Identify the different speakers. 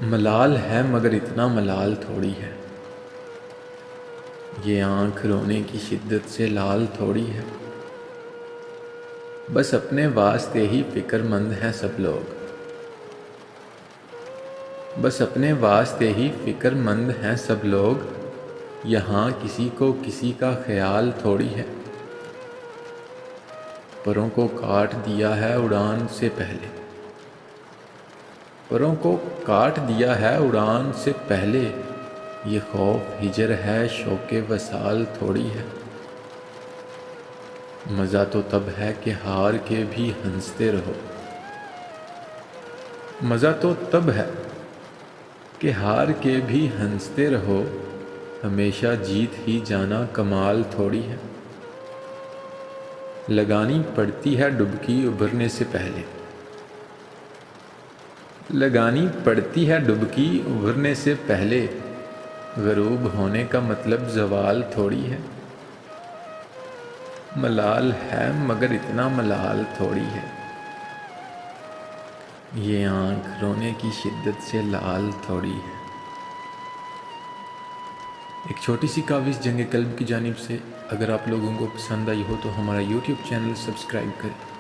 Speaker 1: ملال ہے مگر اتنا ملال تھوڑی ہے، یہ آنکھ رونے کی شدت سے لال تھوڑی ہے۔ بس اپنے واسطے ہی فکر مند ہیں سب لوگ، بس اپنے واسطے ہی فکر مند ہیں سب لوگ، یہاں کسی کو کسی کا خیال تھوڑی ہے۔ پروں کو کاٹ دیا ہے اڑان سے پہلے، پروں کو کاٹ دیا ہے اڑان سے پہلے، یہ خوف ہجر ہے شوق وصال تھوڑی ہے۔ مزہ تو تب ہے کہ ہار کے بھی ہنستے رہو، مزہ تو تب ہے کہ ہار کے بھی ہنستے رہو، ہمیشہ جیت ہی جانا کمال تھوڑی ہے۔ لگانی پڑتی ہے ڈبکی ابھرنے سے پہلے، لگانی پڑتی ہے ڈبکی ابھرنے سے پہلے، غروب ہونے کا مطلب زوال تھوڑی ہے۔ ملال ہے مگر اتنا ملال تھوڑی ہے، یہ آنکھ رونے کی شدت سے لال تھوڑی ہے۔ ایک چھوٹی سی کاوش جنگ قلب کی جانب سے۔ اگر آپ لوگوں کو پسند آئی ہو تو ہمارا یوٹیوب چینل سبسکرائب کریں۔